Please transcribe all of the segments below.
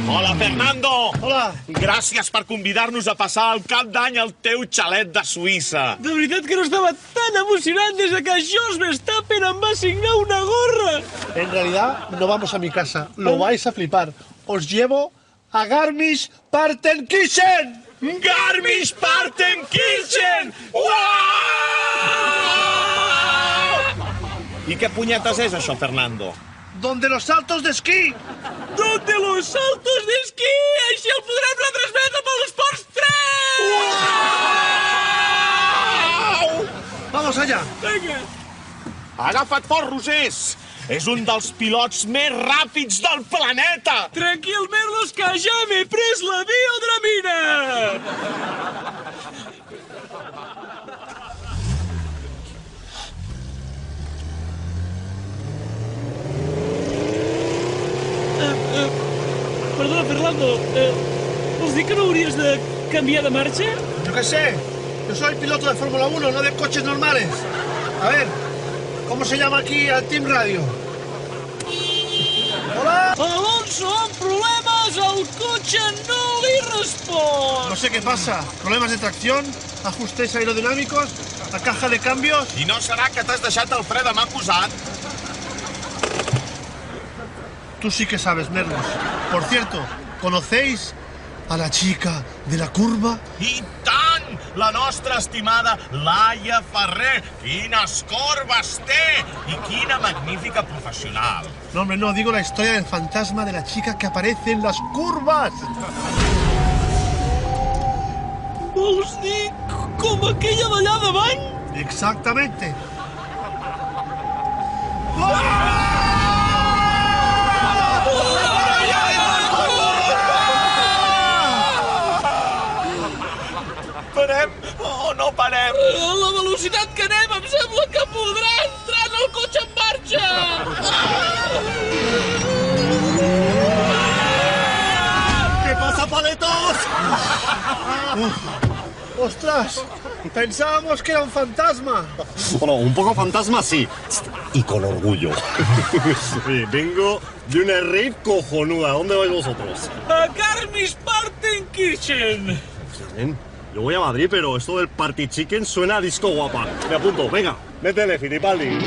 Hola, Fernando! Hola! Gràcies per convidar-nos a passar el cap d'any al teu xalet de Suïssa. De veritat que no estaba tan emocionant des que Jos Verstappen em va signar una gorra. En realidad, no vamos a mi casa. Lo vais a flipar. Os llevo a Garmisch-Partenkirchen. Garmisch-Partenkirchen! I què punyetes és això, Fernando? Donde los saltos de esquí. Donde los saltos de esquí. Així el podrem retransmetre per l'Esports 3! Vamos allá. Venga. Agafa't fort, Rosés! És un dels pilots més ràpids del planeta! Tranquil, Merlos, que ja m'he pres la biodramina! Perdona, Fernando, vols dir que no hauries de canviar de marxa? Yo qué sé, yo soy piloto de Fórmula 1, no de coches normales. A ver, ¿cómo se llama aquí al Team Radio? Hola! Alonso, amb problemes, el cotxe no li respon. No sé qué pasa, problemas de tracción, ajustes aerodinámicos, la caja de cambios... I no serà que t'has deixat el fre de mà posat? Tú sí que sabes, Merlos. Por cierto, ¿conocéis a la chica de la curva? I tant! La nostra estimada Laia Ferrer. Quines corbes té! I quina magnífica professional. No, hombre, no. Digo la historia del fantasma de la chica que aparece en las curvas. Vols dir com aquella d'allà davant? Exactamente. Parem o no parem? A la velocitat que anem em sembla que podrà entrar en el cotxe en marxa! ¿Qué pasa, paletos? ¡Ostras! Pensábamos que era un fantasma. Bueno, un poco fantasma sí. Y con orgullo. Sí, vengo de una rave cojonuda. ¿Dónde vais vosotros? A Garmisch-Partenkirchen. Bien. Yo voy a Madrid, pero esto del Party Chicken suena a disco guapa. Me apunto, venga, métele, Fittipaldi.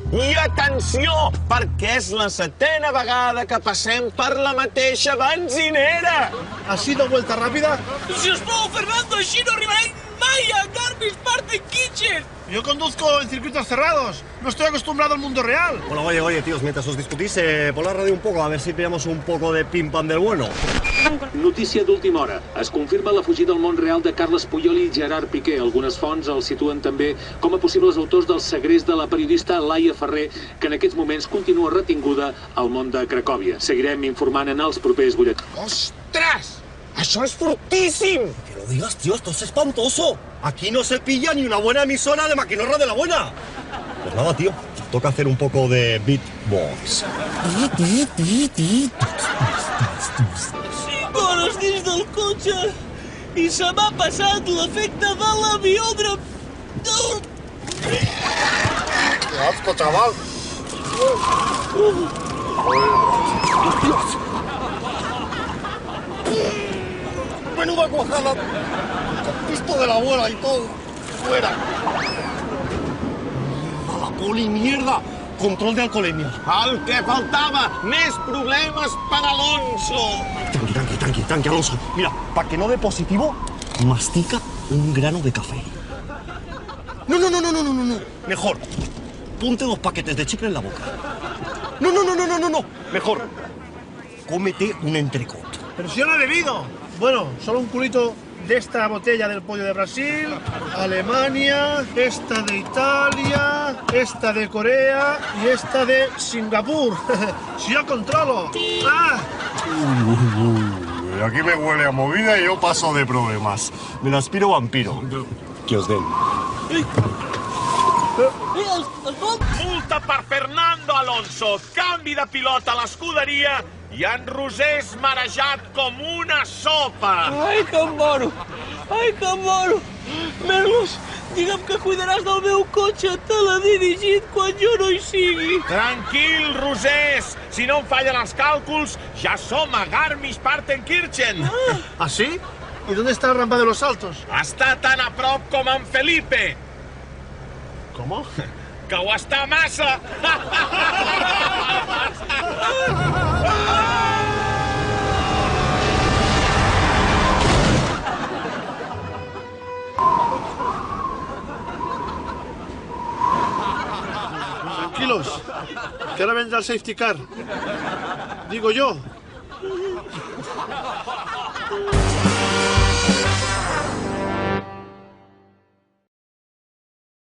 I atenció, perquè és la 7ª vegada que passem per la mateixa benzinera. ¿Ha sido vuelta rápida? Si os plau, Fernando, així no arribarem mai a Garmisch-Partenkirchen. Yo conduzco en circuitos cerrados. No estoy acostumbrado al mundo real. Bueno, oye, tíos, mientras os discutís, pon la radio un poco, a ver si pillamos un poco de pim-pam del bueno. Notícia d'última hora. Es confirma la fugida al món real de Carles Puyol i Gerard Piqué. Algunes fonts el situen també com a possibles autors del segrest de la periodista Laia Ferrer, que en aquests moments continua retinguda al món de Cracòvia. Seguirem informant en els propers butlletins. Ostres! Això és fortíssim! Que lo digas, tío, esto es espantoso. Aquí no se pilla ni una buena emisora de maquinorra de la buena. Pues nada, tío, toca hacer un poco de beatbox. 5 hores dins del cotxe i se m'ha passat l'efecte de l'aviòdrom. ¡Qué asco, chaval! Menuda cuajada. Con pisto de la abuela y todo. Fuera. ¡Mala poli, mierda! Control de alcoholemia. El que faltava! Més problemes per Alonso! Tranqui, Alonso. Mira, para que no dé positivo, mastica un grano de café. No. Mejor, ponte 2 paquetes de chicle en la boca. No. Mejor, cómete un entrecot. Pero si yo no he bebido. Bueno, solo un culito de esta botella del pollo de Brasil, Alemania, esta de Italia, esta de Corea y esta de Singapur. Si yo controlo. ¡Ah! Aquí me huele a movida y yo paso de problemas. Me lo aspiro vampiro. Que os den. Multa per Fernando Alonso, canvi de pilot a l'escuderia i en Rosés marejat com una sopa. Ai, que em moro! Ai, que em moro! Merlos, digue'm que cuidaràs del meu cotxe teledirigit quan jo no hi sigui. Tranquil, Rosés, si no em fallen els càlculs, ja som a Garmisch-Partenkirchen. ¿Ah, sí? ¿Y dónde está la rampa de los saltos? Està tan a prop com en Felipe, ¿Cómo? que ho està massa. Tranquilos, que ahora vendrá el safety car. Digo yo.